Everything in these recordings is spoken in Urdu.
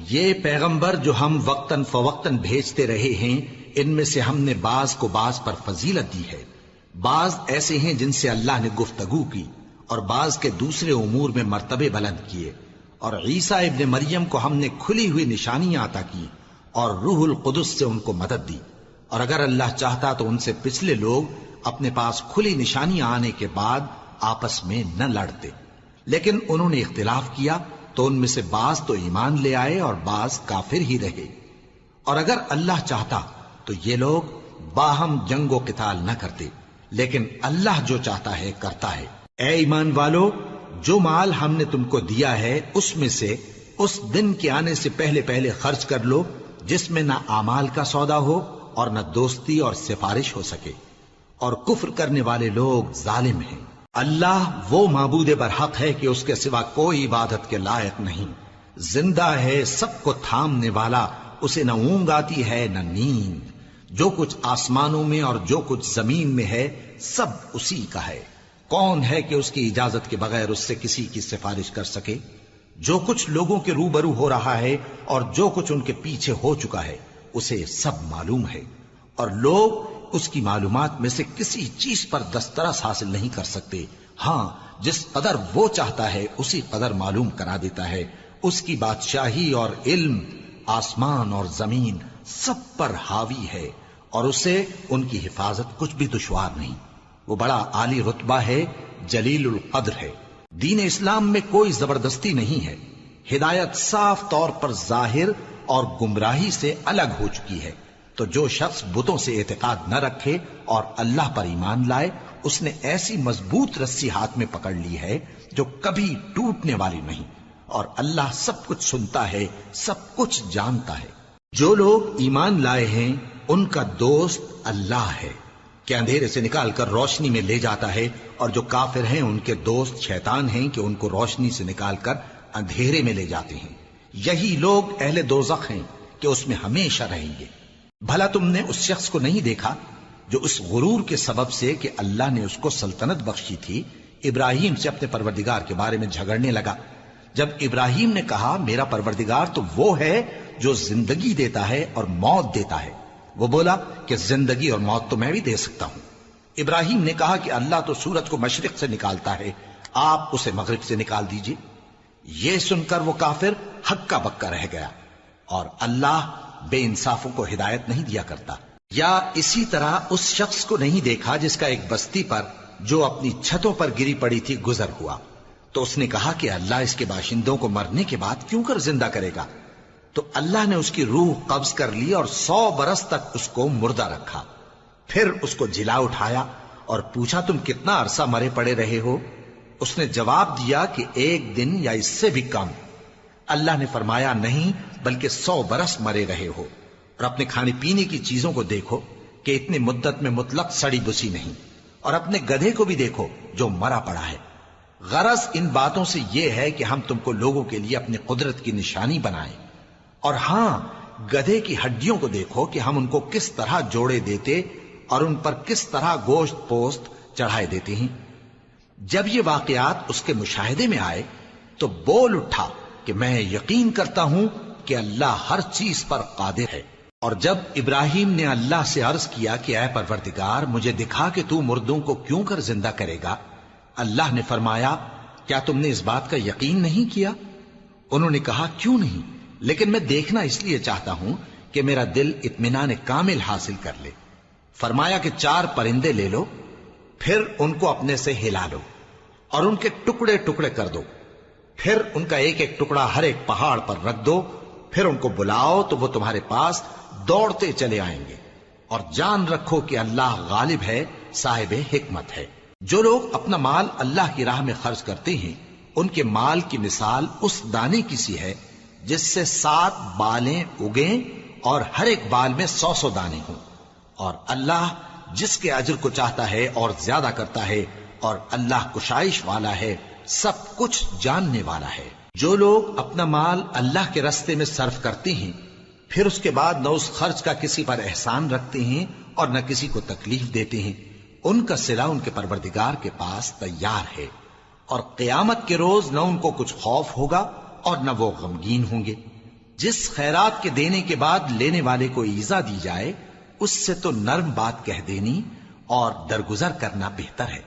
یہ پیغمبر جو ہم وقتاً فوقتاً بھیجتے رہے ہیں، ان میں سے ہم نے بعض کو بعض پر فضیلت دی ہے۔ بعض ایسے ہیں جن سے اللہ نے گفتگو کی، اور بعض کے دوسرے امور میں مرتبے بلند کیے، اور عیسیٰ ابن مریم کو ہم نے کھلی ہوئی نشانیاں عطا کی، اور روح القدس سے ان کو مدد دی۔ اور اگر اللہ چاہتا تو ان سے پچھلے لوگ اپنے پاس کھلی نشانیاں آنے کے بعد آپس میں نہ لڑتے، لیکن انہوں نے اختلاف کیا تو ان میں سے بعض تو ایمان لے آئے اور بعض کافر ہی رہے۔ اور اگر اللہ چاہتا تو یہ لوگ باہم جنگ و قتال نہ کرتے، لیکن اللہ جو چاہتا ہے کرتا ہے۔ اے ایمان والو، جو مال ہم نے تم کو دیا ہے اس میں سے اس دن کے آنے سے پہلے پہلے خرچ کر لو جس میں نہ اعمال کا سودا ہو اور نہ دوستی اور سفارش ہو سکے، اور کفر کرنے والے لوگ ظالم ہیں۔ اللہ وہ معبود برحق ہے کہ اس کے سوا کوئی عبادت کے لائق نہیں، زندہ ہے، سب کو تھامنے والا، اسے نہ اونگ آتی ہے نہ نیند۔ جو کچھ آسمانوں میں اور جو کچھ زمین میں ہے سب اسی کا ہے۔ کون ہے کہ اس کی اجازت کے بغیر اس سے کسی کی سفارش کر سکے؟ جو کچھ لوگوں کے روبرو ہو رہا ہے اور جو کچھ ان کے پیچھے ہو چکا ہے اسے سب معلوم ہے، اور لوگ اس کی معلومات میں سے کسی چیز پر دسترس حاصل نہیں کر سکتے۔ ہاں، جس قدر وہ چاہتا ہے اسی قدر معلوم کرا دیتا ہے۔ اس کی بادشاہی اور علم آسمان اور زمین سب پر حاوی ہے، اور اسے ان کی حفاظت کچھ بھی دشوار نہیں۔ وہ بڑا عالی رتبہ ہے، جلیل القدر ہے۔ دین اسلام میں کوئی زبردستی نہیں ہے، ہدایت صاف طور پر ظاہر اور گمراہی سے الگ ہو چکی ہے۔ تو جو شخص بتوں سے اعتقاد نہ رکھے اور اللہ پر ایمان لائے، اس نے ایسی مضبوط رسی ہاتھ میں پکڑ لی ہے جو کبھی ٹوٹنے والی نہیں، اور اللہ سب کچھ سنتا ہے، سب کچھ جانتا ہے۔ جو لوگ ایمان لائے ہیں ان کا دوست اللہ ہے کہ اندھیرے سے نکال کر روشنی میں لے جاتا ہے، اور جو کافر ہیں ان کے دوست شیطان ہیں کہ ان کو روشنی سے نکال کر اندھیرے میں لے جاتے ہیں۔ یہی لوگ اہل دوزخ ہیں کہ اس میں ہمیشہ رہیں گے۔ بھلا تم نے اس شخص کو نہیں دیکھا جو اس غرور کے سبب سے کہ اللہ نے اس کو سلطنت بخشی تھی، ابراہیم سے اپنے پروردگار کے بارے میں جھگڑنے لگا؟ جب ابراہیم نے کہا میرا پروردگار تو وہ ہے جو زندگی دیتا ہے اور موت دیتا ہے، وہ بولا کہ زندگی اور موت تو میں بھی دے سکتا ہوں۔ ابراہیم نے کہا کہ اللہ تو سورج کو مشرق سے نکالتا ہے، آپ اسے مغرب سے نکال دیجئے۔ یہ سن کر وہ کافر ہکا بکا رہ گیا، اور اللہ بے انصافوں کو ہدایت نہیں دیا کرتا۔ یا اسی طرح اس شخص کو نہیں دیکھا جس کا ایک بستی پر جو اپنی چھتوں پر گری پڑی تھی گزر ہوا، تو اس نے کہا کہ اللہ اس کے باشندوں کو مرنے کے بعد کیوں کر زندہ کرے گا؟ تو اللہ نے اس کی روح قبض کر لی اور 100 برس تک اس کو مردہ رکھا۔ پھر اس کو جلا اٹھایا اور پوچھا تم کتنا عرصہ مرے پڑے رہے ہو؟ اس نے جواب دیا کہ 1 دن یا اس سے بھی کم۔ اللہ نے فرمایا نہیں، بلکہ 100 برس مرے رہے ہو، اور اپنے کھانے پینے کی چیزوں کو دیکھو کہ اتنی مدت میں مطلق سڑی بسی نہیں، اور اپنے گدھے کو بھی دیکھو جو مرا پڑا ہے۔ غرض ان باتوں سے یہ ہے کہ ہم تم کو لوگوں کے لیے اپنی قدرت کی نشانی بنائیں، اور ہاں، گدھے کی ہڈیوں کو دیکھو کہ ہم ان کو کس طرح جوڑے دیتے اور ان پر کس طرح گوشت پوست چڑھائے دیتے ہیں۔ جب یہ واقعات اس کے مشاہدے میں آئے تو بول اٹھا کہ میں یقین کرتا ہوں کہ اللہ ہر چیز پر قادر ہے۔ اور جب ابراہیم نے اللہ سے عرض کیا کہ اے پروردگار مجھے دکھا کہ تو مردوں کو کیوں کر زندہ کرے گا، اللہ نے فرمایا کیا تم نے اس بات کا یقین نہیں کیا؟ انہوں نے کہا کیوں نہیں، لیکن میں دیکھنا اس لیے چاہتا ہوں کہ میرا دل اطمینان کامل حاصل کر لے۔ فرمایا کہ 4 پرندے لے لو، پھر ان کو اپنے سے ہلا لو اور ان کے ٹکڑے ٹکڑے کر دو، پھر ان کا ایک ایک ٹکڑا ہر ایک پہاڑ پر رکھ دو، پھر ان کو بلاؤ تو وہ تمہارے پاس دوڑتے چلے آئیں گے، اور جان رکھو کہ اللہ غالب ہے، صاحب حکمت ہے۔ جو لوگ اپنا مال اللہ کی راہ میں خرچ کرتے ہیں ان کے مال کی مثال اس دانے کی سی ہے جس سے 7 بالیں اگیں اور ہر ایک بال میں 100 دانے ہوں، اور اللہ جس کے اجر کو چاہتا ہے اور زیادہ کرتا ہے، اور اللہ کشائش والا ہے، سب کچھ جاننے والا ہے۔ جو لوگ اپنا مال اللہ کے راستے میں صرف کرتے ہیں پھر اس کے بعد نہ اس خرچ کا کسی پر احسان رکھتے ہیں اور نہ کسی کو تکلیف دیتے ہیں، ان کا صلہ ان کے پروردگار کے پاس تیار ہے، اور قیامت کے روز نہ ان کو کچھ خوف ہوگا اور نہ وہ غمگین ہوں گے۔ جس خیرات کے دینے کے بعد لینے والے کو ایذا دی جائے اس سے تو نرم بات کہہ دینی اور درگزر کرنا بہتر ہے،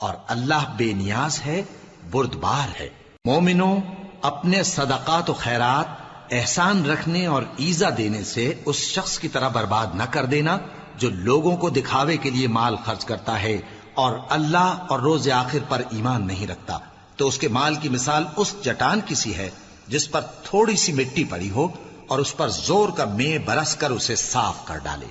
اور اللہ بے نیاز ہے، بردبار ہے۔ مومنوں، اپنے صدقات و خیرات احسان رکھنے اور ایذا دینے سے اس شخص کی طرح برباد نہ کر دینا جو لوگوں کو دکھاوے کے لیے مال خرچ کرتا ہے اور اللہ اور روز آخر پر ایمان نہیں رکھتا، تو اس کے مال کی مثال اس چٹان کی سی ہے جس پر تھوڑی سی مٹی پڑی ہو اور اس پر زور کا مے برس کر اسے صاف کر ڈالے۔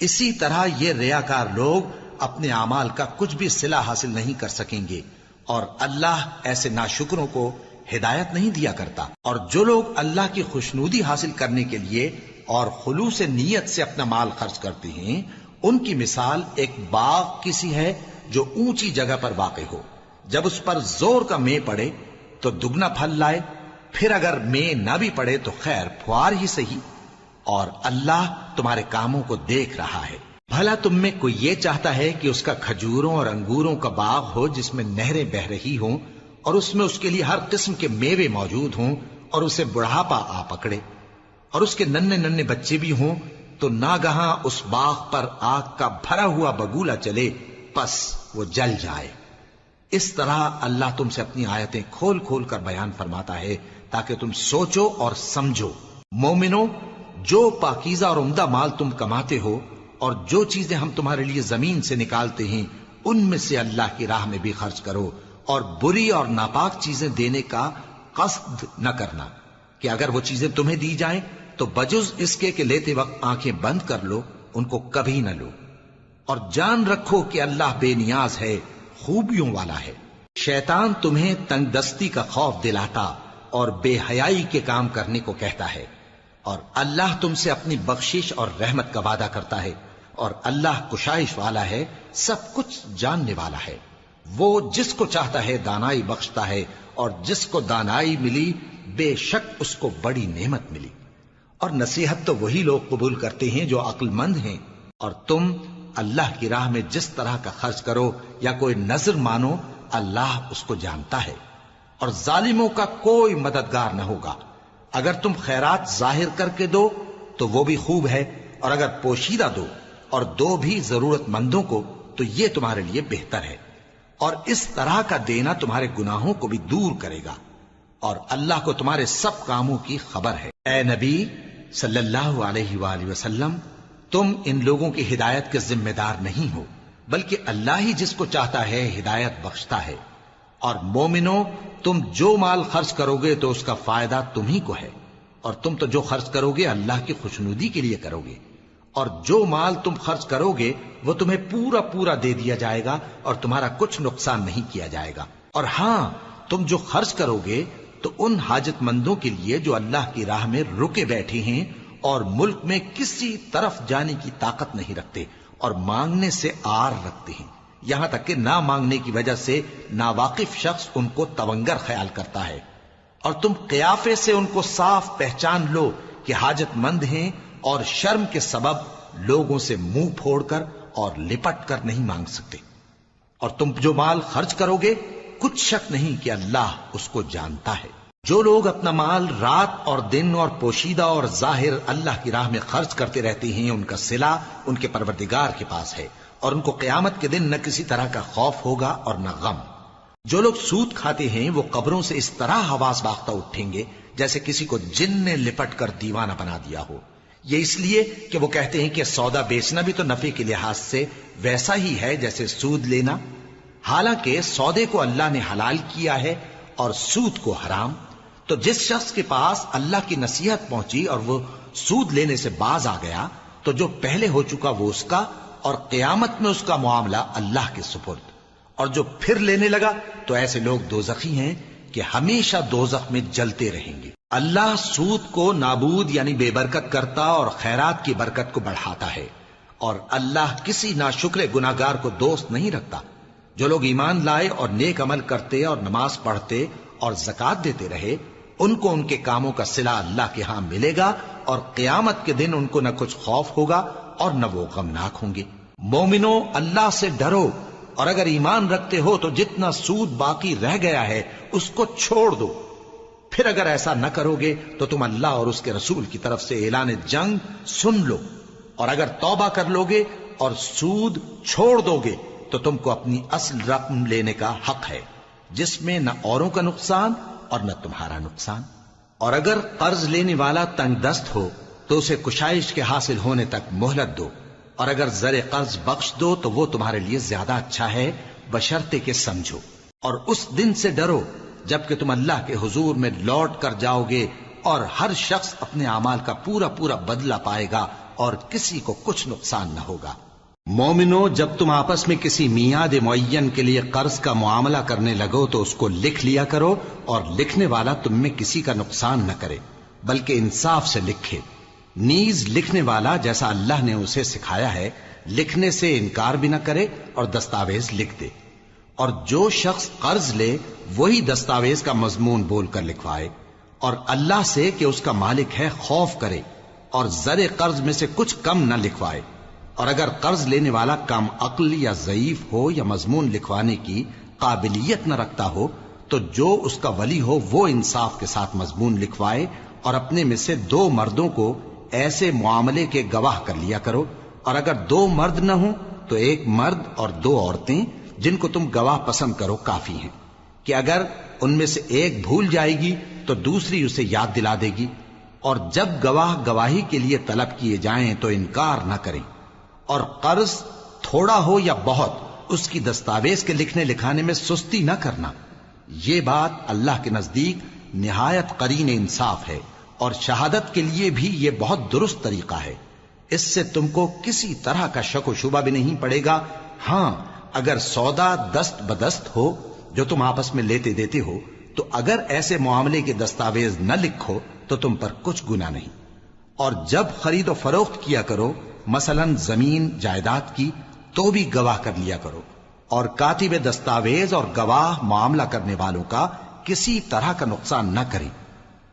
اسی طرح یہ ریاکار لوگ اپنے اعمال کا کچھ بھی صلہ حاصل نہیں کر سکیں گے، اور اللہ ایسے ناشکروں کو ہدایت نہیں دیا کرتا۔ اور جو لوگ اللہ کی خوشنودی حاصل کرنے کے لیے اور خلوص نیت سے اپنا مال خرچ کرتے ہیں، ان کی مثال ایک باغ کی سی ہے جو اونچی جگہ پر واقع ہو، جب اس پر زور کا مے پڑے تو دگنا پھل لائے، پھر اگر مے نہ بھی پڑے تو خیر پھوار ہی صحیح، اور اللہ تمہارے کاموں کو دیکھ رہا ہے۔ بھلا تم میں کوئی یہ چاہتا ہے کہ اس کا کھجوروں اور انگوروں کا باغ ہو جس میں نہریں بہ رہی ہوں اور اس میں اس کے لیے ہر قسم کے میوے موجود ہوں، اور اسے بڑھاپا آ پکڑے اور اس کے ننھے ننھے بچے بھی ہوں، تو ناگہاں اس باغ پر آگ کا بھرا ہوا بگولا چلے، پس وہ جل جائے۔ اس طرح اللہ تم سے اپنی آیتیں کھول کھول کر بیان فرماتا ہے تاکہ تم سوچو اور سمجھو۔ مومنو، جو پاکیزہ اور عمدہ مال تم کماتے ہو اور جو چیزیں ہم تمہارے لیے زمین سے نکالتے ہیں ان میں سے اللہ کی راہ میں بھی خرچ کرو، اور بری اور ناپاک چیزیں دینے کا قصد نہ کرنا کہ اگر وہ چیزیں تمہیں دی جائیں تو بجز اس کے کہ لیتے وقت آنکھیں بند کر لو، ان کو کبھی نہ لو، اور جان رکھو کہ اللہ بے نیاز ہے، خوبیوں والا ہے۔ شیطان تمہیں تنگ دستی کا خوف دلاتا اور بے حیائی کے کام کرنے کو کہتا ہے، اور اللہ تم سے اپنی بخشش اور رحمت کا وعدہ کرتا ہے، اور اللہ کشائش والا ہے، سب کچھ جاننے والا ہے۔ وہ جس کو چاہتا ہے دانائی بخشتا ہے، اور جس کو دانائی ملی بے شک اس کو بڑی نعمت ملی۔ اور نصیحت تو وہی لوگ قبول کرتے ہیں جو عقل مند ہیں، اور تم اللہ کی راہ میں جس طرح کا خرچ کرو یا کوئی نذر مانو، اللہ اس کو جانتا ہے، اور ظالموں کا کوئی مددگار نہ ہوگا۔ اگر تم خیرات ظاہر کر کے دو تو وہ بھی خوب ہے، اور اگر پوشیدہ دو اور دو بھی ضرورت مندوں کو تو یہ تمہارے لیے بہتر ہے، اور اس طرح کا دینا تمہارے گناہوں کو بھی دور کرے گا، اور اللہ کو تمہارے سب کاموں کی خبر ہے۔ اے نبی صلی اللہ علیہ وآلہ وسلم، تم ان لوگوں کی ہدایت کے ذمہ دار نہیں ہو، بلکہ اللہ ہی جس کو چاہتا ہے ہدایت بخشتا ہے۔ اور مومنو، تم جو مال خرچ کرو گے تو اس کا فائدہ تمہیں کو ہے، اور تم تو جو خرچ کرو گے اللہ کی خوشنودی کے لیے کرو گے، اور جو مال تم خرچ کرو گے وہ تمہیں پورا پورا دے دیا جائے گا اور تمہارا کچھ نقصان نہیں کیا جائے گا۔ اور ہاں، تم جو خرچ کرو گے تو ان حاجت مندوں کے لیے جو اللہ کی راہ میں رکے بیٹھے ہیں اور ملک میں کسی طرف جانے کی طاقت نہیں رکھتے اور مانگنے سے آر رکھتے ہیں، یہاں تک کہ نہ مانگنے کی وجہ سے ناواقف شخص ان کو تونگر خیال کرتا ہے، اور تم قیافے سے ان کو صاف پہچان لو کہ حاجت مند ہیں، اور شرم کے سبب لوگوں سے منہ پھوڑ کر اور لپٹ کر نہیں مانگ سکتے۔ اور تم جو مال خرچ کرو گے کچھ شک نہیں کہ اللہ اس کو جانتا ہے۔ جو لوگ اپنا مال رات اور دن اور پوشیدہ اور ظاہر اللہ کی راہ میں خرچ کرتے رہتے ہیں، ان کا صلہ ان کے پروردگار کے پاس ہے، اور ان کو قیامت کے دن نہ کسی طرح کا خوف ہوگا اور نہ غم۔ جو لوگ سود کھاتے ہیں وہ قبروں سے اس طرح حواس باختہ اٹھیں گے جیسے کسی کو جن نے لپٹ کر دیوانہ بنا دیا ہو، یہ اس لیے کہ وہ کہتے ہیں کہ سودا بیچنا بھی تو نفع کے لحاظ سے ویسا ہی ہے جیسے سود لینا، حالانکہ سودے کو اللہ نے حلال کیا ہے اور سود کو حرام۔ تو جس شخص کے پاس اللہ کی نصیحت پہنچی اور وہ سود لینے سے باز آ گیا تو جو پہلے ہو چکا وہ اس کا، اور قیامت میں اس کا معاملہ اللہ کے سپرد۔ اور جو پھر لینے لگا تو ایسے لوگ دوزخی ہیں کہ ہمیشہ دوزخ میں جلتے رہیں گے۔ اللہ سود کو نابود یعنی بے برکت کرتا اور خیرات کی برکت کو بڑھاتا ہے، اور اللہ کسی ناشکر گناہگار کو دوست نہیں رکھتا۔ جو لوگ ایمان لائے اور نیک عمل کرتے اور نماز پڑھتے اور زکوٰۃ دیتے رہے، ان کو ان کے کاموں کا صلہ اللہ کے ہاں ملے گا، اور قیامت کے دن ان کو نہ کچھ خوف ہوگا اور نہ وہ غمناک ہوں گے۔ مومنو، اللہ سے ڈرو، اور اگر ایمان رکھتے ہو تو جتنا سود باقی رہ گیا ہے اس کو چھوڑ دو، پھر اگر ایسا نہ کرو گے تو تم اللہ اور اس کے رسول کی طرف سے اعلان جنگ سن لو، اور اگر توبہ کر لو گے اور سود چھوڑ دو گے تو تم کو اپنی اصل رقم لینے کا حق ہے، جس میں نہ اوروں کا نقصان اور نہ تمہارا نقصان۔ اور اگر قرض لینے والا تنگ دست ہو تو اسے کشائش کے حاصل ہونے تک مہلت دو، اور اگر زر قرض بخش دو تو وہ تمہارے لیے زیادہ اچھا ہے، بشرطے کہ سمجھو۔ اور اس دن سے ڈرو جبکہ تم اللہ کے حضور میں لوٹ کر جاؤ گے، اور ہر شخص اپنے اعمال کا پورا پورا بدلہ پائے گا اور کسی کو کچھ نقصان نہ ہوگا۔ مومنو، جب تم آپس میں کسی میعاد معین کے لیے قرض کا معاملہ کرنے لگو تو اس کو لکھ لیا کرو، اور لکھنے والا تم میں کسی کا نقصان نہ کرے بلکہ انصاف سے لکھے۔ نیز لکھنے والا جیسا اللہ نے اسے سکھایا ہے لکھنے سے انکار بھی نہ کرے اور دستاویز لکھ دے، اور جو شخص قرض لے وہی دستاویز کا مضمون بول کر لکھوائے، اور اللہ سے کہ اس کا مالک ہے خوف کرے، اور زر قرض میں سے کچھ کم نہ لکھوائے۔ اور اگر قرض لینے والا کم عقل یا ضعیف ہو یا مضمون لکھوانے کی قابلیت نہ رکھتا ہو تو جو اس کا ولی ہو وہ انصاف کے ساتھ مضمون لکھوائے، اور اپنے میں سے 2 مردوں کو ایسے معاملے کے گواہ کر لیا کرو، اور اگر 2 مرد نہ ہوں تو 1 مرد اور 2 عورتیں جن کو تم گواہ پسند کرو کافی ہیں، کہ اگر ان میں سے ایک بھول جائے گی تو دوسری اسے یاد دلا دے گی، اور جب گواہ گواہی کے لیے طلب کیے جائیں تو انکار نہ کریں۔ اور قرض تھوڑا ہو یا بہت اس کی دستاویز کے لکھنے لکھانے میں سستی نہ کرنا، یہ بات اللہ کے نزدیک نہایت قرین انصاف ہے، اور شہادت کے لیے بھی یہ بہت درست طریقہ ہے۔ اس سے تم کو کسی طرح کا شک و شبہ بھی نہیں پڑے گا۔ ہاں، اگر سودا دست بدست ہو جو تم آپس میں لیتے دیتے ہو تو اگر ایسے معاملے کے دستاویز نہ لکھو تو تم پر کچھ گناہ نہیں۔ اور جب خرید و فروخت کیا کرو، مثلا زمین جائیداد کی، تو بھی گواہ کر لیا کرو، اور کاتب دستاویز اور گواہ معاملہ کرنے والوں کا کسی طرح کا نقصان نہ کریں۔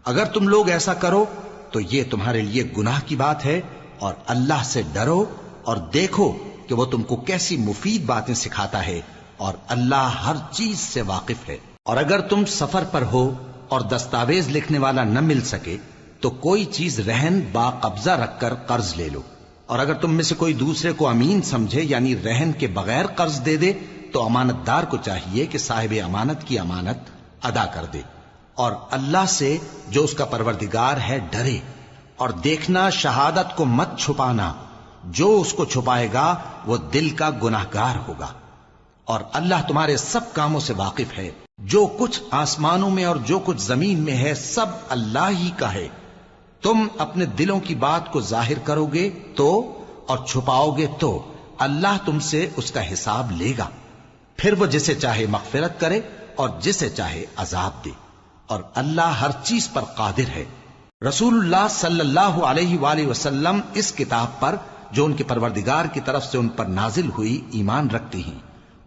اگر تم لوگ ایسا کرو تو یہ تمہارے لیے گناہ کی بات ہے، اور اللہ سے ڈرو اور دیکھو کہ وہ تم کو کیسی مفید باتیں سکھاتا ہے، اور اللہ ہر چیز سے واقف ہے۔ اور اگر تم سفر پر ہو اور دستاویز لکھنے والا نہ مل سکے تو کوئی چیز رہن با قبضہ رکھ کر قرض لے لو، اور اگر تم میں سے کوئی دوسرے کو امین سمجھے یعنی رہن کے بغیر قرض دے دے تو امانت دار کو چاہیے کہ صاحب امانت کی امانت ادا کر دے، اور اللہ سے جو اس کا پروردگار ہے ڈرے، اور دیکھنا شہادت کو مت چھپانا، جو اس کو چھپائے گا وہ دل کا گناہگار ہوگا۔ اور اللہ تمہارے سب کاموں سے واقف ہے، جو کچھ آسمانوں میں اور جو کچھ زمین میں ہے سب اللہ ہی کا ہے۔ تم اپنے دلوں کی بات کو ظاہر کرو گے تو اور چھپاؤ گے تو اللہ تم سے اس کا حساب لے گا، پھر وہ جسے چاہے مغفرت کرے اور جسے چاہے عذاب دے، اور اللہ ہر چیز پر قادر ہے۔ رسول اللہ صلی اللہ علیہ وآلہ وسلم اس کتاب پر جو ان کے پروردگار کی طرف سے ان پر نازل ہوئی ایمان رکھتے ہیں،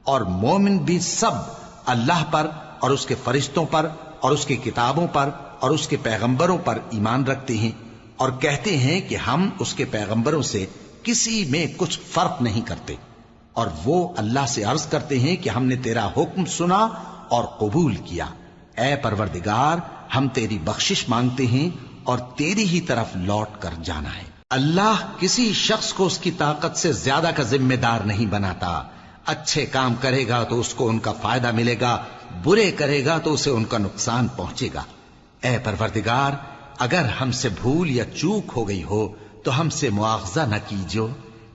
اور مومن بھی سب اللہ پر اور اس کے فرشتوں پر اور اس کی کتابوں پر اور اس کے پیغمبروں پر ایمان رکھتے ہیں، اور کہتے ہیں کہ ہم اس کے پیغمبروں سے کسی میں کچھ فرق نہیں کرتے، اور وہ اللہ سے عرض کرتے ہیں کہ ہم نے تیرا حکم سنا اور قبول کیا۔ اے پروردگار، ہم تیری بخشش مانگتے ہیں اور تیری ہی طرف لوٹ کر جانا ہے۔ اللہ کسی شخص کو اس کی طاقت سے زیادہ کا ذمہ دار نہیں بناتا۔ اچھے کام کرے گا تو اس کو ان کا فائدہ ملے گا، برے کرے گا تو اسے ان کا نقصان پہنچے گا۔ اے پروردگار، اگر ہم سے بھول یا چوک ہو گئی ہو تو ہم سے مواخذہ نہ کیجو۔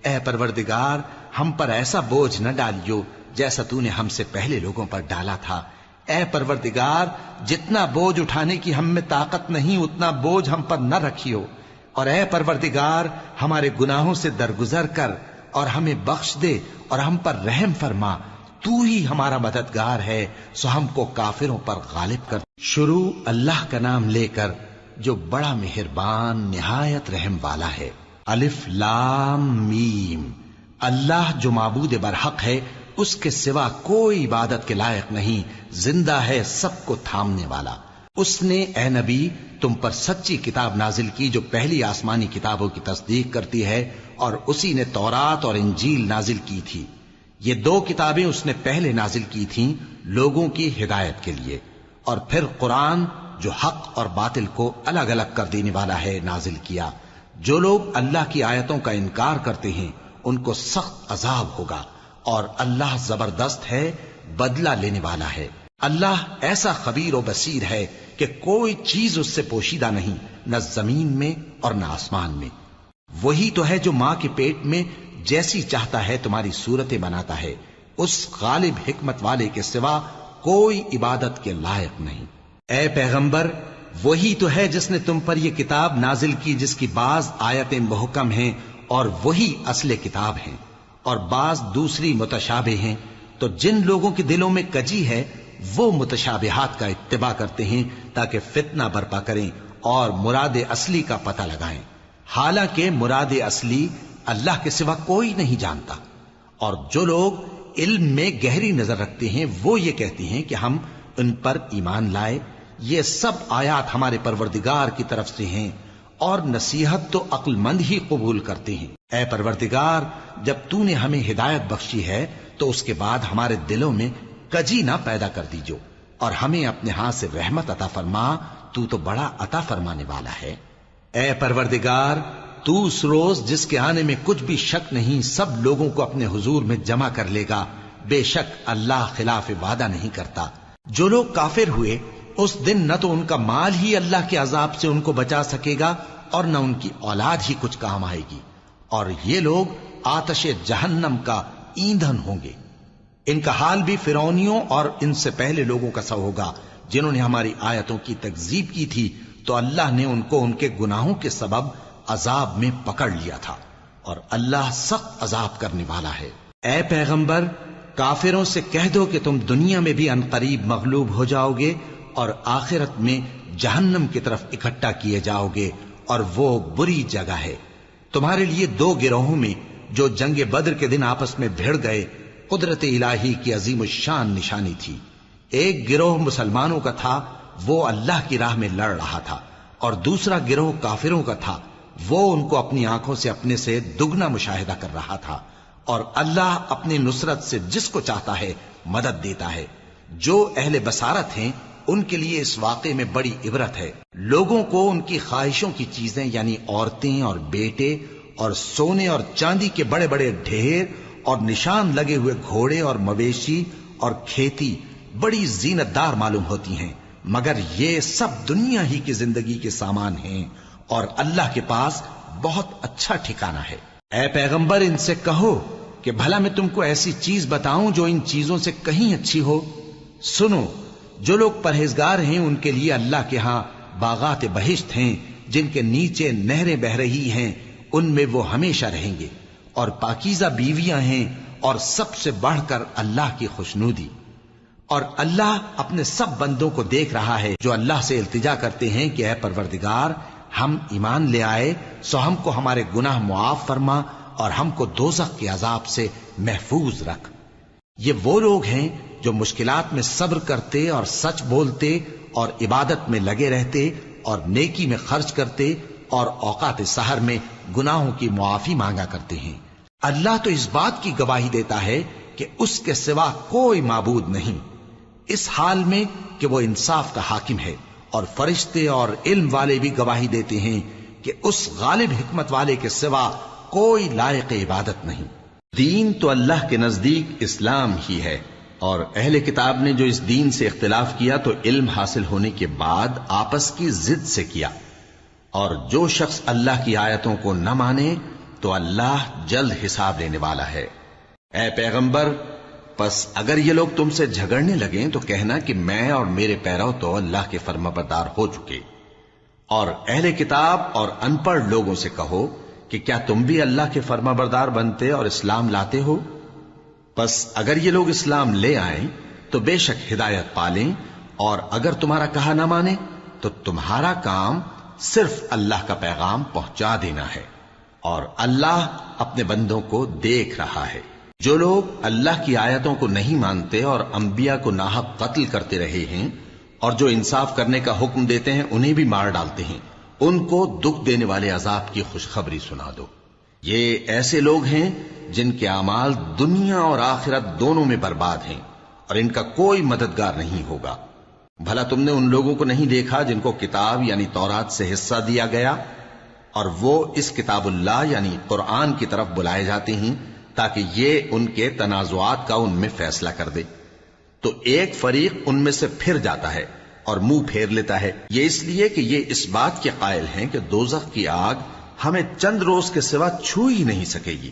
اے پروردگار، ہم پر ایسا بوجھ نہ ڈالیو جیسا تو نے ہم سے پہلے لوگوں پر ڈالا تھا۔ اے پروردگار، جتنا بوجھ اٹھانے کی ہم میں طاقت نہیں اتنا بوجھ ہم پر نہ رکھیو، اور اے پروردگار ہمارے گناہوں سے درگزر کر اور ہمیں بخش دے اور ہم پر رحم فرما، تو ہی ہمارا مددگار ہے، سو ہم کو کافروں پر غالب کر۔ شروع اللہ کا نام لے کر جو بڑا مہربان نہایت رحم والا ہے۔ الف لام میم۔ اللہ جو معبود برحق ہے، اس کے سوا کوئی عبادت کے لائق نہیں، زندہ ہے سب کو تھامنے والا۔ اس نے اے نبی تم پر سچی کتاب نازل کی جو پہلی آسمانی کتابوں کی تصدیق کرتی ہے، اور اسی نے تورات اور انجیل نازل کی تھی۔ یہ 2 کتابیں اس نے پہلے نازل کی تھیں لوگوں کی ہدایت کے لیے، اور پھر قرآن جو حق اور باطل کو الگ الگ کر دینے والا ہے نازل کیا۔ جو لوگ اللہ کی آیتوں کا انکار کرتے ہیں ان کو سخت عذاب ہوگا، اور اللہ زبردست ہے، بدلہ لینے والا ہے۔ اللہ ایسا خبیر و بصیر ہے کہ کوئی چیز اس سے پوشیدہ نہیں، نہ زمین میں اور نہ آسمان میں۔ وہی تو ہے جو ماں کے پیٹ میں جیسی چاہتا ہے تمہاری صورتیں بناتا ہے، اس غالب حکمت والے کے سوا کوئی عبادت کے لائق نہیں۔ اے پیغمبر، وہی تو ہے جس نے تم پر یہ کتاب نازل کی جس کی بعض آیتیں محکم ہیں اور وہی اصل کتاب ہیں، اور بعض دوسری متشابہ ہیں۔ تو جن لوگوں کے دلوں میں کجی ہے وہ متشابہات کا اتباع کرتے ہیں تاکہ فتنہ برپا کریں اور مراد اصلی کا پتہ لگائیں، حالانکہ مراد اصلی اللہ کے سوا کوئی نہیں جانتا۔ اور جو لوگ علم میں گہری نظر رکھتے ہیں وہ یہ کہتے ہیں کہ ہم ان پر ایمان لائے۔ یہ سب آیات ہمارے پروردگار کی طرف سے ہیں، اور نصیحت تو عقل مند ہی قبول کرتے ہیں۔ اے پروردگار، جب تو نے ہمیں ہدایت بخشی ہے تو اس کے بعد ہمارے دلوں میں کجی نہ پیدا کر دیجو، اور ہمیں اپنے ہاتھ سے رحمت عطا فرما، تو بڑا عطا فرمانے والا ہے۔ اے پروردگار، تو اس روز جس کے آنے میں کچھ بھی شک نہیں سب لوگوں کو اپنے حضور میں جمع کر لے گا، بے شک اللہ خلاف وعدہ نہیں کرتا۔ جو لوگ کافر ہوئے اس دن نہ تو ان کا مال ہی اللہ کے عذاب سے ان کو بچا سکے گا اور نہ ان کی اولاد ہی کچھ کام آئے گی، اور یہ لوگ آتش جہنم کا ایندھن ہوں گے۔ ان کا حال بھی فرعونیوں اور ان سے پہلے لوگوں کا سا ہوگا جنہوں نے ہماری آیتوں کی تکذیب کی تھی، تو اللہ نے ان کو ان کے گناہوں کے سبب عذاب میں پکڑ لیا تھا، اور اللہ سخت عذاب کرنے والا ہے۔ اے پیغمبر، کافروں سے کہہ دو کہ تم دنیا میں بھی عنقریب مغلوب ہو جاؤ گے اور آخرت میں جہنم کی طرف اکٹھا کیے جاؤ گے، اور وہ بری جگہ ہے۔ تمہارے لیے دو گروہوں میں جو جنگ بدر کے دن آپس میں بھڑ گئے قدرت الہی کی عظیم الشان نشانی تھی۔ ایک گروہ مسلمانوں کا تھا، وہ اللہ کی راہ میں لڑ رہا تھا، اور دوسرا گروہ کافروں کا تھا، وہ ان کو اپنی آنکھوں سے اپنے سے دگنا مشاہدہ کر رہا تھا۔ اور اللہ اپنی نصرت سے جس کو چاہتا ہے مدد دیتا ہے۔ جو اہل بصارت ہیں ان کے لیے اس واقعے میں بڑی عبرت ہے۔ لوگوں کو ان کی خواہشوں کی چیزیں یعنی عورتیں اور بیٹے اور سونے اور چاندی کے بڑے بڑے ڈھیر اور نشان لگے ہوئے گھوڑے اور مویشی اور کھیتی بڑی زینت دار معلوم ہوتی ہیں، مگر یہ سب دنیا ہی کی زندگی کے سامان ہیں، اور اللہ کے پاس بہت اچھا ٹھکانہ ہے۔ اے پیغمبر، ان سے کہو کہ بھلا میں تم کو ایسی چیز بتاؤں جو ان چیزوں سے کہیں اچھی ہو؟ سنو، جو لوگ پرہیزگار ہیں ان کے لیے اللہ کے ہاں باغات بہشت ہیں جن کے نیچے نہریں بہ رہی ہیں، ان میں وہ ہمیشہ رہیں گے، اور پاکیزہ بیویاں ہیں، اور سب سے بڑھ کر اللہ کی خوشنودی۔ اور اللہ اپنے سب بندوں کو دیکھ رہا ہے جو اللہ سے التجا کرتے ہیں کہ اے پروردگار، ہم ایمان لے آئے سو ہم کو ہمارے گناہ معاف فرما اور ہم کو دوزخ کے عذاب سے محفوظ رکھ۔ یہ وہ لوگ ہیں جو مشکلات میں صبر کرتے اور سچ بولتے اور عبادت میں لگے رہتے اور نیکی میں خرچ کرتے اور اوقات سحر میں گناہوں کی معافی مانگا کرتے ہیں۔ اللہ تو اس بات کی گواہی دیتا ہے کہ اس کے سوا کوئی معبود نہیں، اس حال میں کہ وہ انصاف کا حاکم ہے، اور فرشتے اور علم والے بھی گواہی دیتے ہیں کہ اس غالب حکمت والے کے سوا کوئی لائق عبادت نہیں۔ دین تو اللہ کے نزدیک اسلام ہی ہے، اور اہل کتاب نے جو اس دین سے اختلاف کیا تو علم حاصل ہونے کے بعد آپس کی ضد سے کیا، اور جو شخص اللہ کی آیتوں کو نہ مانے تو اللہ جلد حساب لینے والا ہے۔ اے پیغمبر، پس اگر یہ لوگ تم سے جھگڑنے لگیں تو کہنا کہ میں اور میرے پیرو تو اللہ کے فرمانبردار ہو چکے، اور اہل کتاب اور ان پڑھ لوگوں سے کہو کہ کیا تم بھی اللہ کے فرمانبردار بنتے اور اسلام لاتے ہو؟ پس اگر یہ لوگ اسلام لے آئیں تو بے شک ہدایت پالیں، اور اگر تمہارا کہا نہ مانے تو تمہارا کام صرف اللہ کا پیغام پہنچا دینا ہے، اور اللہ اپنے بندوں کو دیکھ رہا ہے۔ جو لوگ اللہ کی آیتوں کو نہیں مانتے اور انبیاء کو ناحق قتل کرتے رہے ہیں، اور جو انصاف کرنے کا حکم دیتے ہیں انہیں بھی مار ڈالتے ہیں، ان کو دکھ دینے والے عذاب کی خوشخبری سنا دو۔ یہ ایسے لوگ ہیں جن کے اعمال دنیا اور آخرت دونوں میں برباد ہیں، اور ان کا کوئی مددگار نہیں ہوگا۔ بھلا تم نے ان لوگوں کو نہیں دیکھا جن کو کتاب یعنی تورات سے حصہ دیا گیا اور وہ اس کتاب اللہ یعنی قرآن کی طرف بلائے جاتے ہیں تاکہ یہ ان کے تنازعات کا ان میں فیصلہ کر دے، تو ایک فریق ان میں سے پھر جاتا ہے اور منہ پھیر لیتا ہے، یہ اس لیے کہ یہ اس بات کے قائل ہیں کہ دوزخ کی آگ ہمیں چند روز کے سوا چھو ہی نہیں سکے گی،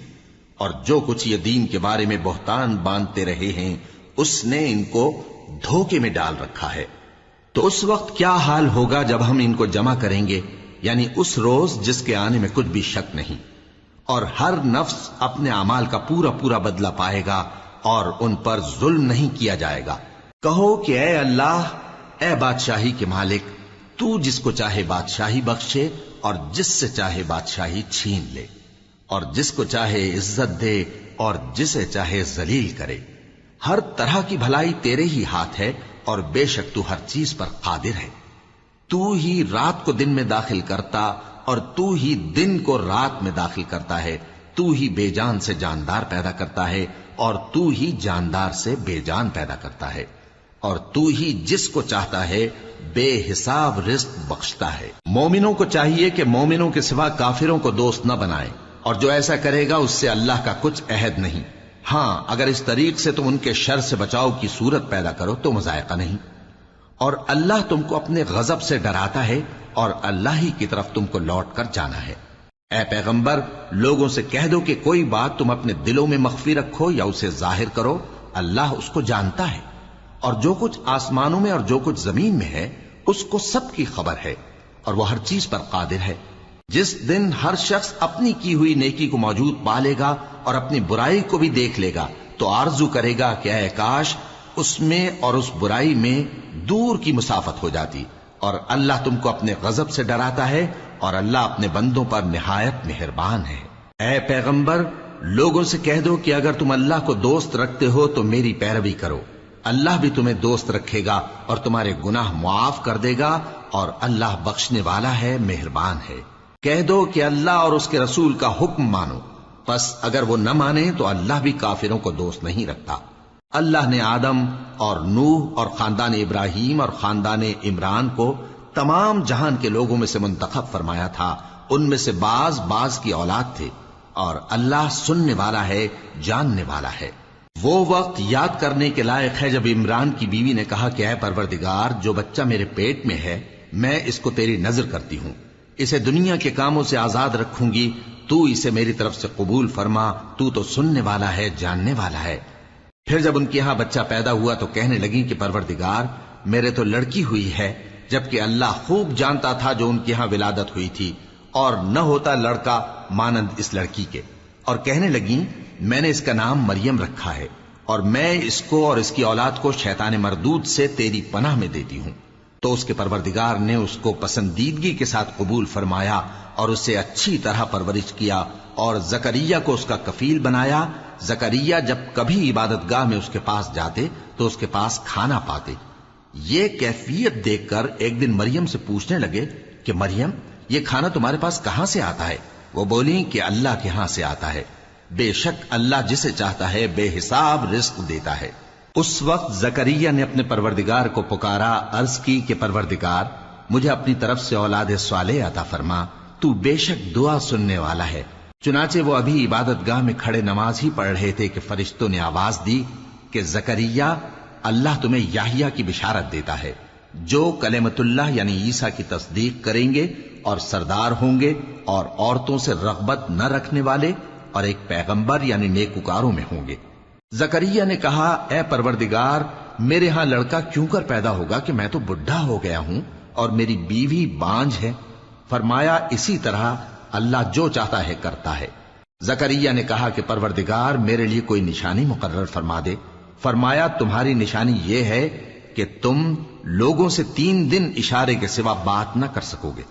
اور جو کچھ یہ دین کے بارے میں بہتان باندھتے رہے ہیں اس نے ان کو دھوکے میں ڈال رکھا ہے۔ تو اس وقت کیا حال ہوگا جب ہم ان کو جمع کریں گے، یعنی اس روز جس کے آنے میں کچھ بھی شک نہیں، اور ہر نفس اپنے اعمال کا پورا پورا بدلہ پائے گا اور ان پر ظلم نہیں کیا جائے گا۔ کہو کہ اے اللہ، اے بادشاہی کے مالک، تو جس کو چاہے بادشاہی بخشے اور جس سے چاہے بادشاہی چھین لے، اور جس کو چاہے عزت دے اور جسے چاہے ذلیل کرے۔ ہر طرح کی بھلائی تیرے ہی ہاتھ ہے اور بے شک تو ہر چیز پر قادر ہے۔ تو ہی رات کو دن میں داخل کرتا اور تو ہی دن کو رات میں داخل کرتا ہے، تو ہی بے جان سے جاندار پیدا کرتا ہے اور تو ہی جاندار سے بے جان پیدا کرتا ہے، اور تو ہی جس کو چاہتا ہے بے حساب رزق بخشتا ہے۔ مومنوں کو چاہیے کہ مومنوں کے سوا کافروں کو دوست نہ بنائیں، اور جو ایسا کرے گا اس سے اللہ کا کچھ عہد نہیں۔ ہاں، اگر اس طریق سے تم ان کے شر سے بچاؤ کی صورت پیدا کرو تو مذائقہ نہیں، اور اللہ تم کو اپنے غضب سے ڈراتا ہے اور اللہ ہی کی طرف تم کو لوٹ کر جانا ہے۔ اے پیغمبر، لوگوں سے کہہ دو کہ کوئی بات تم اپنے دلوں میں مخفی رکھو یا اسے ظاہر کرو، اللہ اس کو جانتا ہے، اور جو کچھ آسمانوں میں اور جو کچھ زمین میں ہے اس کو سب کی خبر ہے، اور وہ ہر چیز پر قادر ہے۔ جس دن ہر شخص اپنی کی ہوئی نیکی کو موجود پا لے گا اور اپنی برائی کو بھی دیکھ لے گا تو آرزو کرے گا کہ اے کاش اس میں اور اس برائی میں دور کی مسافت ہو جاتی، اور اللہ تم کو اپنے غضب سے ڈراتا ہے اور اللہ اپنے بندوں پر نہایت مہربان ہے۔ اے پیغمبر، لوگوں سے کہہ دو کہ اگر تم اللہ کو دوست رکھتے ہو تو میری پیروی کرو، اللہ بھی تمہیں دوست رکھے گا اور تمہارے گناہ معاف کر دے گا، اور اللہ بخشنے والا ہے، مہربان ہے۔ کہہ دو کہ اللہ اور اس کے رسول کا حکم مانو، پس اگر وہ نہ مانے تو اللہ بھی کافروں کو دوست نہیں رکھتا۔ اللہ نے آدم اور نوح اور خاندان ابراہیم اور خاندان عمران کو تمام جہان کے لوگوں میں سے منتخب فرمایا تھا، ان میں سے بعض بعض کی اولاد تھے، اور اللہ سننے والا ہے، جاننے والا ہے۔ وہ وقت یاد کرنے کے لائق ہے جب عمران کی بیوی نے کہا کہ اے پروردگار، جو بچہ میرے پیٹ میں ہے میں اس کو تیری نذر کرتی ہوں، اسے دنیا کے کاموں سے آزاد رکھوں گی، تو اسے میری طرف سے قبول فرما، تو سننے والا ہے، جاننے والا ہے۔ پھر جب ان کے ہاں بچہ پیدا ہوا تو کہنے لگی کہ پروردگار، میرے تو لڑکی ہوئی ہے، جبکہ اللہ خوب جانتا تھا جو ان کے ہاں ولادت ہوئی تھی، اور نہ ہوتا لڑکا مانند اس لڑکی کے، اور کہنے لگی میں نے اس کا نام مریم رکھا ہے، اور میں اس کو اور اس کی اولاد کو شیطان مردود سے تیری پناہ میں دیتی ہوں۔ تو اس کے پروردگار نے اس کو پسندیدگی کے ساتھ قبول فرمایا اور اسے اچھی طرح پرورش کیا، اور زکریا کو اس کا کفیل بنایا۔ زکریا جب کبھی عبادت گاہ میں اس کے پاس جاتے تو اس کے پاس کھانا پاتے۔ یہ کیفیت دیکھ کر ایک دن مریم سے پوچھنے لگے کہ مریم، یہ کھانا تمہارے پاس کہاں سے آتا ہے؟ وہ بولی کہ اللہ کے ہاں سے آتا ہے، بے شک اللہ جسے چاہتا ہے بے حساب رزق دیتا ہے۔ اس وقت زکریا نے اپنے پروردگار کو پکارا، عرض کی کہ پروردگار، مجھے اپنی طرف سے اولاد صالح عطا فرما، تو بے شک دعا سننے والا ہے۔ چنانچہ وہ ابھی عبادت گاہ میں کھڑے نماز ہی پڑھ رہے تھے کہ فرشتوں نے آواز دی کہ زکریا، اللہ تمہیں یحییٰ کی بشارت دیتا ہے، جو کلمۃ اللہ یعنی عیسیٰ کی تصدیق کریں گے اور سردار ہوں گے اور عورتوں سے رغبت نہ رکھنے والے اور ایک پیغمبر یعنی نیکوکاروں میں ہوں گے۔ زکریا نے کہا، اے پروردگار، میرے ہاں لڑکا کیوں کر پیدا ہوگا کہ میں تو بڈھا ہو گیا ہوں اور میری بیوی بانجھ ہے؟ فرمایا، اسی طرح اللہ جو چاہتا ہے کرتا ہے۔ زکریا نے کہا کہ پروردگار، میرے لیے کوئی نشانی مقرر فرما دے۔ فرمایا، تمہاری نشانی یہ ہے کہ تم لوگوں سے 3 دن اشارے کے سوا بات نہ کر سکو گے،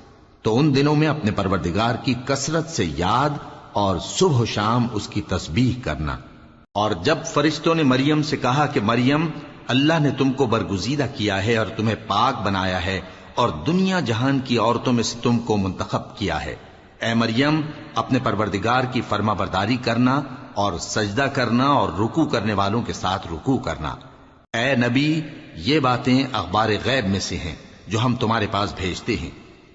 تو ان دنوں میں اپنے پروردگار کی کثرت سے یاد اور صبح و شام اس کی تسبیح کرنا۔ اور جب فرشتوں نے مریم سے کہا کہ مریم، اللہ نے تم کو برگزیدہ کیا ہے اور تمہیں پاک بنایا ہے اور دنیا جہان کی عورتوں میں سے تم کو منتخب کیا ہے، اے مریم، اپنے پروردگار کی فرما برداری کرنا اور سجدہ کرنا اور رکوع کرنے والوں کے ساتھ رکوع کرنا۔ اے نبی، یہ باتیں اخبار غیب میں سے ہیں جو ہم تمہارے پاس بھیجتے ہیں۔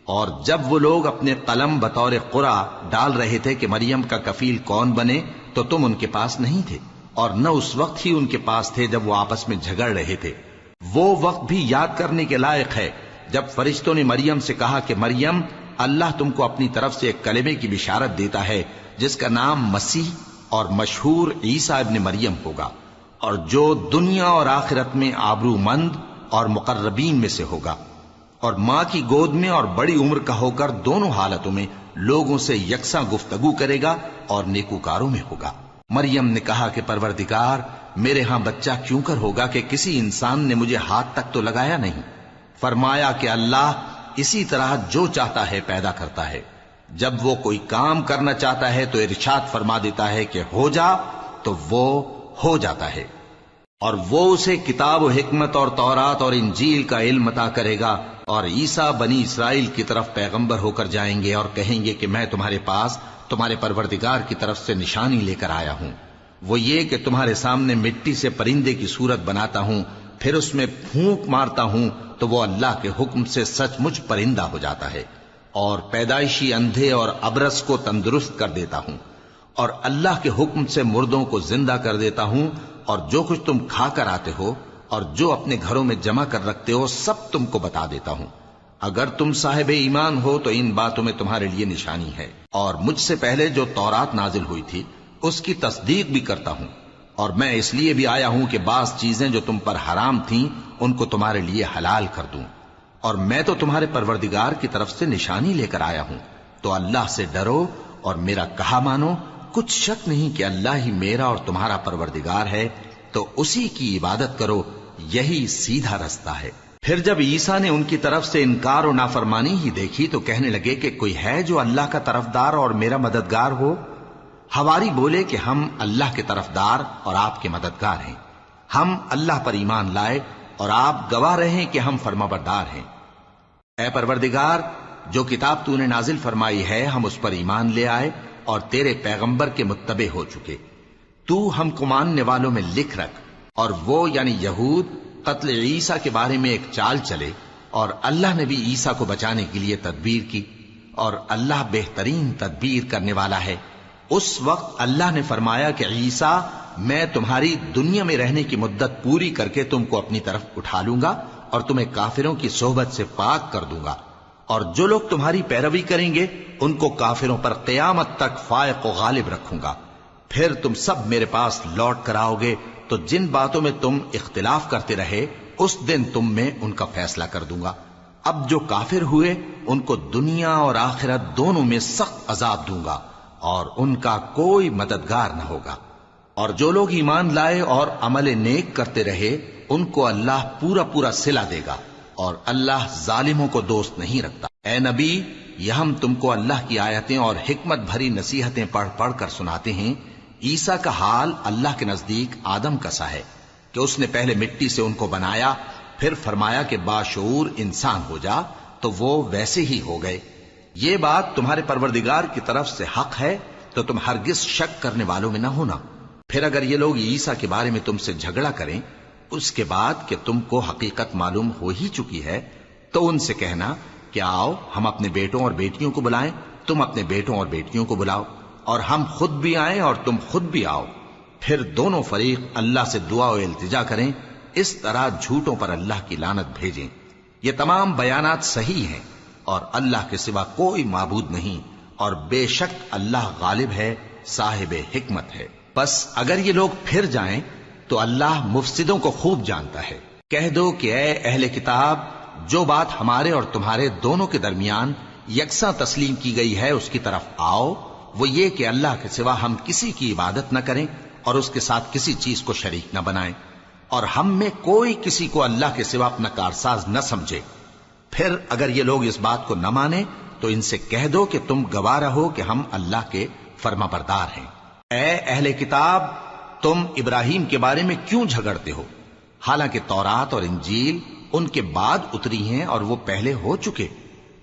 اور جب وہ لوگ اپنے قلم بطور قرعہ ڈال رہے تھے کہ مریم کا کفیل کون بنے، تو تم ان کے پاس نہیں تھے، اور نہ اس وقت ہی ان کے پاس تھے جب وہ آپس میں جھگڑ رہے تھے۔ وہ وقت بھی یاد کرنے کے لائق ہے جب فرشتوں نے مریم سے کہا کہ مریم، اللہ تم کو اپنی طرف سے ایک کلمے کی بشارت دیتا ہے جس کا نام مسیح اور مشہور عیسیٰ ابن مریم ہوگا، اور جو دنیا اور آخرت میں آبرو مند اور مقربین میں سے ہوگا، اور ماں کی گود میں اور بڑی عمر کا ہو کر دونوں حالتوں میں لوگوں سے یکساں گفتگو کرے گا اور نیکوکاروں میں ہوگا۔ مریم نے کہا کہ پروردگار، میرے ہاں بچہ کیوں کر ہوگا کہ کسی انسان نے مجھے ہاتھ تک تو لگایا نہیں۔ فرمایا کہ اللہ اسی طرح جو چاہتا ہے پیدا کرتا ہے، جب وہ کوئی کام کرنا چاہتا ہے تو ارشاد فرما دیتا ہے کہ ہو جا، تو وہ ہو جاتا ہے۔ اور وہ اسے کتاب و حکمت اور تورات اور انجیل کا علم عطا کرے گا، اور عیسیٰ بنی اسرائیل کی طرف پیغمبر ہو کر جائیں گے اور کہیں گے کہ میں تمہارے پاس تمہارے پروردگار کی طرف سے نشانی لے کر آیا ہوں، وہ یہ کہ تمہارے سامنے مٹی سے پرندے کی صورت بناتا ہوں، پھر اس میں پھونک مارتا ہوں تو وہ اللہ کے حکم سے سچ مچ پرندہ ہو جاتا ہے، اور پیدائشی اندھے اور ابرص کو تندرست کر دیتا ہوں، اور اللہ کے حکم سے مردوں کو زندہ کر دیتا ہوں، اور جو کچھ تم کھا کر آتے ہو اور جو اپنے گھروں میں جمع کر رکھتے ہو سب تم کو بتا دیتا ہوں۔ اگر تم صاحب ایمان ہو تو ان باتوں میں تمہارے لیے نشانی ہے، اور مجھ سے پہلے جو تورات نازل ہوئی تھی اس کی تصدیق بھی کرتا ہوں، اور میں اس لیے بھی آیا ہوں کہ بعض چیزیں جو تم پر حرام تھیں ان کو تمہارے لیے حلال کر دوں، اور میں تو تمہارے پروردگار کی طرف سے نشانی لے کر آیا ہوں۔ تو اللہ سے ڈرو اور میرا کہا مانو، کچھ شک نہیں کہ اللہ ہی میرا اور تمہارا پروردگار ہے، تو اسی کی عبادت کرو، یہی سیدھا رستہ ہے۔ پھر جب عیسیٰ نے ان کی طرف سے انکار و نافرمانی ہی دیکھی تو کہنے لگے کہ کوئی ہے جو اللہ کا طرفدار اور میرا مددگار ہو؟ حواری بولے کہ ہم اللہ کے طرفدار اور آپ کے مددگار ہیں، ہم اللہ پر ایمان لائے اور آپ گواہ رہیں کہ ہم فرمانبردار ہیں۔ اے پروردگار، جو کتاب تو نے نازل فرمائی ہے ہم اس پر ایمان لے آئے اور تیرے پیغمبر کے متبع ہو چکے، تو ہم کو ماننے والوں میں لکھ رکھ۔ اور وہ یعنی یہود قتل عیسیٰ کے بارے میں ایک چال چلے، اور اللہ نے بھی عیسیٰ کو بچانے کے لیے تدبیر کی، اور اللہ بہترین تدبیر کرنے والا ہے۔ اس وقت اللہ نے فرمایا کہ عیسیٰ، میں تمہاری دنیا میں رہنے کی مدت پوری کر کے تم کو اپنی طرف اٹھا لوں گا اور تمہیں کافروں کی صحبت سے پاک کر دوں گا، اور جو لوگ تمہاری پیروی کریں گے ان کو کافروں پر قیامت تک فائق و غالب رکھوں گا۔ پھر تم سب میرے پاس لوٹ کر آؤ گے تو جن باتوں میں تم اختلاف کرتے رہے اس دن تم میں ان کا فیصلہ کر دوں گا۔ اب جو کافر ہوئے ان کو دنیا اور آخرت دونوں میں سخت عذاب دوں گا، اور ان کا کوئی مددگار نہ ہوگا۔ اور جو لوگ ایمان لائے اور عمل نیک کرتے رہے ان کو اللہ پورا پورا صلہ دے گا، اور اللہ ظالموں کو دوست نہیں رکھتا۔ اے نبی، یہ ہم تم کو اللہ کی آیتیں اور حکمت بھری نصیحتیں پڑھ پڑھ کر سناتے ہیں۔ عیسیٰ کا حال اللہ کے نزدیک آدم کا سا ہے کہ اس نے پہلے مٹی سے ان کو بنایا، پھر فرمایا کہ باشعور انسان ہو جا، تو وہ ویسے ہی ہو گئے۔ یہ بات تمہارے پروردگار کی طرف سے حق ہے، تو تم ہرگز شک کرنے والوں میں نہ ہونا۔ پھر اگر یہ لوگ عیسیٰ کے بارے میں تم سے جھگڑا کریں اس کے بعد کہ تم کو حقیقت معلوم ہو ہی چکی ہے، تو ان سے کہنا کہ آؤ ہم اپنے بیٹوں اور بیٹیوں کو بلائیں، تم اپنے بیٹوں اور بیٹیوں کو بلاؤ، اور ہم خود بھی آئیں اور تم خود بھی آؤ، پھر دونوں فریق اللہ سے دعا و التجا کریں، اس طرح جھوٹوں پر اللہ کی لعنت بھیجیں۔ یہ تمام بیانات صحیح ہیں، اور اللہ کے سوا کوئی معبود نہیں، اور بے شک اللہ غالب ہے، صاحب حکمت ہے۔ بس اگر یہ لوگ پھر جائیں تو اللہ مفسدوں کو خوب جانتا ہے۔ کہہ دو کہ اے اہل کتاب، جو بات ہمارے اور تمہارے دونوں کے درمیان یکساں تسلیم کی گئی ہے اس کی طرف آؤ، وہ یہ کہ اللہ کے سوا ہم کسی کی عبادت نہ کریں اور اس کے ساتھ کسی چیز کو شریک نہ بنائیں، اور ہم میں کوئی کسی کو اللہ کے سوا اپنا کارساز نہ سمجھے۔ پھر اگر یہ لوگ اس بات کو نہ مانیں تو ان سے کہہ دو کہ تم گواہ رہو کہ ہم اللہ کے فرما بردار ہیں۔ اے اہل کتاب، تم ابراہیم کے بارے میں کیوں جھگڑتے ہو؟ حالانکہ تورات اور انجیل ان کے بعد اتری ہیں اور وہ پہلے ہو چکے،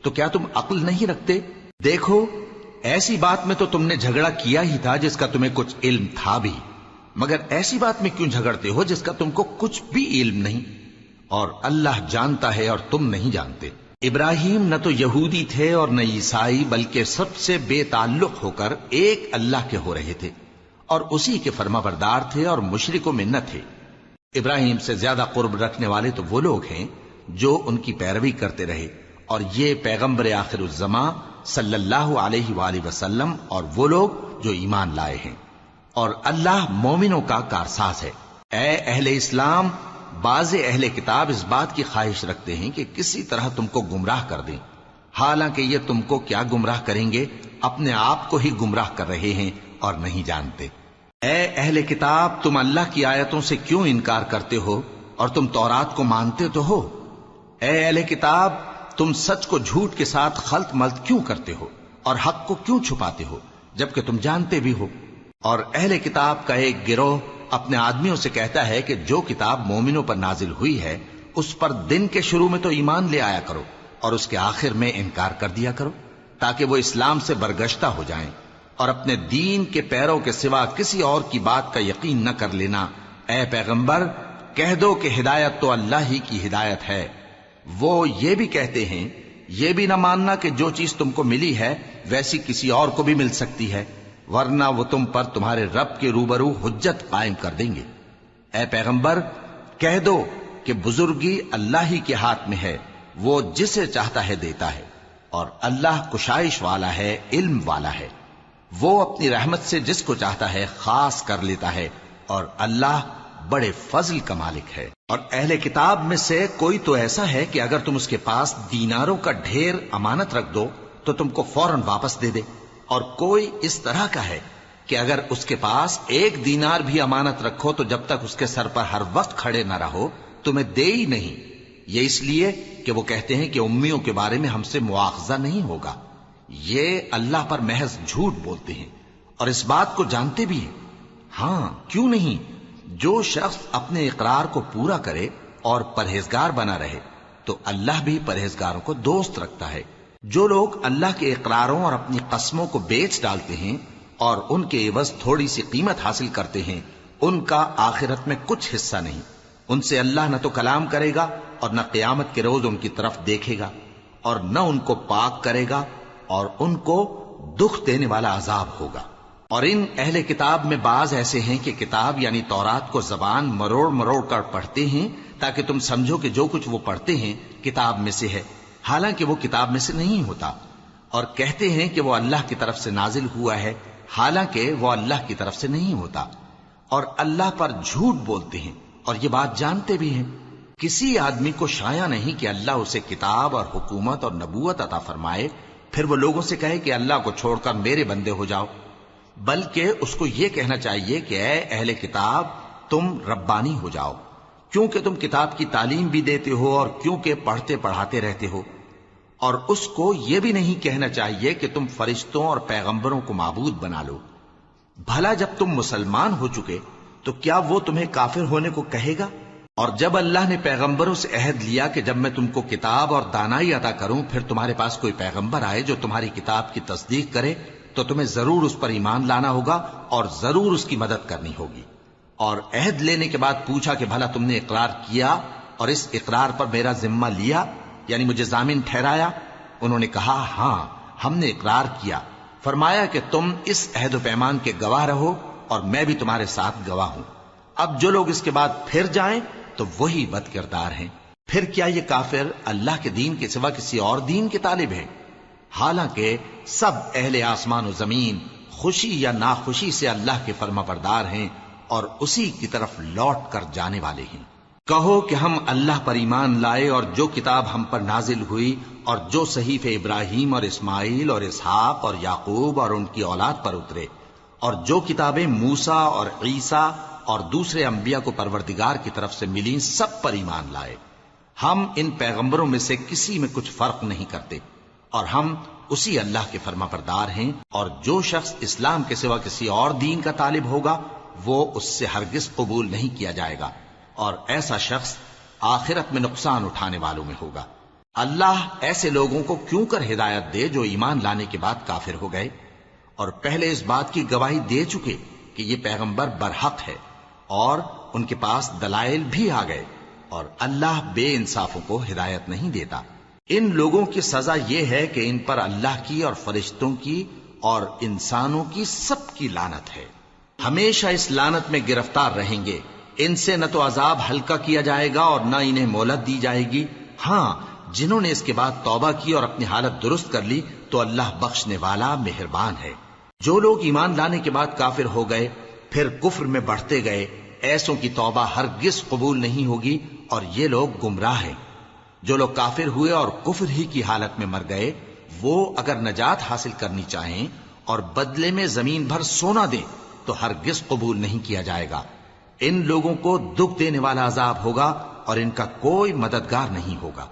تو کیا تم عقل نہیں رکھتے؟ دیکھو، ایسی بات میں تو تم نے جھگڑا کیا ہی تھا جس کا تمہیں کچھ علم تھا بھی، مگر ایسی بات میں کیوں جھگڑتے ہو جس کا تم کو کچھ بھی علم نہیں؟ اور اللہ جانتا ہے اور تم نہیں جانتے۔ ابراہیم نہ تو یہودی تھے اور نہ عیسائی، بلکہ سب سے بے تعلق ہو کر ایک اللہ کے ہو رہے تھے اور اسی کے فرما بردار تھے اور مشرکوں میں نہ تھے۔ ابراہیم سے زیادہ قرب رکھنے والے تو وہ لوگ ہیں جو ان کی پیروی کرتے رہے، اور یہ پیغمبر آخر الزماں صلی اللہ علیہ وآلہ وسلم اور وہ لوگ جو ایمان لائے ہیں، اور اللہ مومنوں کا کارساز ہے۔ اے اہل اسلام، بعض اہل کتاب اس بات کی خواہش رکھتے ہیں کہ کسی طرح تم کو گمراہ کر دیں، حالانکہ یہ تم کو کیا گمراہ کریں گے، اپنے آپ کو ہی گمراہ کر رہے ہیں اور نہیں جانتے۔ اے اہل کتاب، تم اللہ کی آیتوں سے کیوں انکار کرتے ہو اور تم تورات کو مانتے تو ہو؟ اے اہل کتاب، تم سچ کو جھوٹ کے ساتھ خلط ملط کیوں کرتے ہو اور حق کو کیوں چھپاتے ہو جبکہ تم جانتے بھی ہو؟ اور اہل کتاب کا ایک گروہ اپنے آدمیوں سے کہتا ہے کہ جو کتاب مومنوں پر نازل ہوئی ہے اس پر دن کے شروع میں تو ایمان لے آیا کرو اور اس کے آخر میں انکار کر دیا کرو، تاکہ وہ اسلام سے برگشتہ ہو جائیں، اور اپنے دین کے پیروں کے سوا کسی اور کی بات کا یقین نہ کر لینا۔ اے پیغمبر، کہہ دو کہ ہدایت تو اللہ ہی کی ہدایت ہے۔ وہ یہ بھی کہتے ہیں، یہ بھی نہ ماننا کہ جو چیز تم کو ملی ہے ویسی کسی اور کو بھی مل سکتی ہے، ورنہ وہ تم پر تمہارے رب کے روبرو حجت قائم کر دیں گے۔ اے پیغمبر، کہہ دو کہ بزرگی اللہ ہی کے ہاتھ میں ہے، وہ جسے چاہتا ہے دیتا ہے، اور اللہ کشائش والا ہے، علم والا ہے۔ وہ اپنی رحمت سے جس کو چاہتا ہے خاص کر لیتا ہے، اور اللہ بڑے فضل کا مالک ہے۔ اور اہل کتاب میں سے کوئی تو ایسا ہے کہ اگر تم اس کے پاس دیناروں کا ڈھیر امانت رکھ دو تو تم کو فوراً واپس دے دے، اور کوئی اس طرح کا ہے کہ اگر اس کے پاس 1 دینار بھی امانت رکھو تو جب تک اس کے سر پر ہر وقت کھڑے نہ رہو تمہیں دے ہی نہیں۔ یہ اس لیے کہ وہ کہتے ہیں کہ امیوں کے بارے میں ہم سے مواخذہ نہیں ہوگا۔ یہ اللہ پر محض جھوٹ بولتے ہیں اور اس بات کو جانتے بھی ہیں۔ ہاں، کیوں نہیں، جو شخص اپنے اقرار کو پورا کرے اور پرہیزگار بنا رہے تو اللہ بھی پرہیزگاروں کو دوست رکھتا ہے۔ جو لوگ اللہ کے اقراروں اور اپنی قسموں کو بیچ ڈالتے ہیں اور ان کے عوض تھوڑی سی قیمت حاصل کرتے ہیں، ان کا آخرت میں کچھ حصہ نہیں۔ ان سے اللہ نہ تو کلام کرے گا اور نہ قیامت کے روز ان کی طرف دیکھے گا، اور نہ ان کو پاک کرے گا، اور ان کو دکھ دینے والا عذاب ہوگا۔ اور ان اہل کتاب میں بعض ایسے ہیں کہ کتاب یعنی تورات کو زبان مروڑ مروڑ کر پڑھتے ہیں تاکہ تم سمجھو کہ جو کچھ وہ پڑھتے ہیں کتاب میں سے ہے، حالانکہ وہ کتاب میں سے نہیں ہوتا، اور کہتے ہیں کہ وہ اللہ کی طرف سے نازل ہوا ہے، حالانکہ وہ اللہ کی طرف سے نہیں ہوتا، اور اللہ پر جھوٹ بولتے ہیں اور یہ بات جانتے بھی ہیں۔ کسی آدمی کو شایع نہیں کہ اللہ اسے کتاب اور حکومت اور نبوت عطا فرمائے پھر وہ لوگوں سے کہے کہ اللہ کو چھوڑ کر میرے بندے ہو جاؤ، بلکہ اس کو یہ کہنا چاہیے کہ اے اہل کتاب، تم ربانی ہو جاؤ، کیونکہ تم کتاب کی تعلیم بھی دیتے ہو اور کیونکہ پڑھتے پڑھاتے رہتے ہو۔ اور اس کو یہ بھی نہیں کہنا چاہیے کہ تم فرشتوں اور پیغمبروں کو معبود بنا لو۔ بھلا جب تم مسلمان ہو چکے تو کیا وہ تمہیں کافر ہونے کو کہے گا؟ اور جب اللہ نے پیغمبروں سے عہد لیا کہ جب میں تم کو کتاب اور دانائی عطا کروں پھر تمہارے پاس کوئی پیغمبر آئے جو تمہاری کتاب کی تصدیق کرے تو تمہیں ضرور اس پر ایمان لانا ہوگا اور ضرور اس کی مدد کرنی ہوگی۔ اور عہد لینے کے بعد پوچھا کہ بھلا تم نے اقرار کیا اور اس اقرار پر میرا ذمہ لیا، یعنی مجھے ضامن ٹھہرایا؟ انہوں نے کہا ہاں، ہم نے اقرار کیا۔ فرمایا کہ تم اس عہد و پیمان کے گواہ رہو اور میں بھی تمہارے ساتھ گواہ ہوں۔ اب جو لوگ اس کے بعد پھر جائیں تو وہی بد کردار ہیں۔ پھر کیا یہ کافر اللہ کے دین کے سوا کسی اور دین کے طالب ہیں؟ حالانکہ سب اہل آسمان و زمین خوشی یا ناخوشی سے اللہ کے فرما بردار ہیں اور اسی کی طرف لوٹ کر جانے والے ہیں۔ کہو کہ ہم اللہ پر ایمان لائے اور جو کتاب ہم پر نازل ہوئی اور جو صحیفے ابراہیم اور اسماعیل اور اسحاق اور یعقوب اور ان کی اولاد پر اترے، اور جو کتابیں موسیٰ اور عیسیٰ اور دوسرے انبیاء کو پروردگار کی طرف سے ملیں، سب پر ایمان لائے۔ ہم ان پیغمبروں میں سے کسی میں کچھ فرق نہیں کرتے، اور ہم اسی اللہ کے فرما بردار ہیں۔ اور جو شخص اسلام کے سوا کسی اور دین کا طالب ہوگا وہ اس سے ہرگز قبول نہیں کیا جائے گا، اور ایسا شخص آخرت میں نقصان اٹھانے والوں میں ہوگا۔ اللہ ایسے لوگوں کو کیوں کر ہدایت دے جو ایمان لانے کے بعد کافر ہو گئے اور پہلے اس بات کی گواہی دے چکے کہ یہ پیغمبر برحق ہے اور ان کے پاس دلائل بھی آ گئے، اور اللہ بے انصافوں کو ہدایت نہیں دیتا۔ ان لوگوں کی سزا یہ ہے کہ ان پر اللہ کی اور فرشتوں کی اور انسانوں کی سب کی لعنت ہے، ہمیشہ اس لعنت میں گرفتار رہیں گے۔ ان سے نہ تو عذاب ہلکا کیا جائے گا اور نہ انہیں مہلت دی جائے گی۔ ہاں، جنہوں نے اس کے بعد توبہ کی اور اپنی حالت درست کر لی تو اللہ بخشنے والا مہربان ہے۔ جو لوگ ایمان لانے کے بعد کافر ہو گئے پھر کفر میں بڑھتے گئے، ایسوں کی توبہ ہرگز قبول نہیں ہوگی اور یہ لوگ گمراہ ہیں۔ جو لوگ کافر ہوئے اور کفر ہی کی حالت میں مر گئے، وہ اگر نجات حاصل کرنی چاہیں اور بدلے میں زمین بھر سونا دیں تو ہرگز قبول نہیں کیا جائے گا۔ ان لوگوں کو دکھ دینے والا عذاب ہوگا اور ان کا کوئی مددگار نہیں ہوگا۔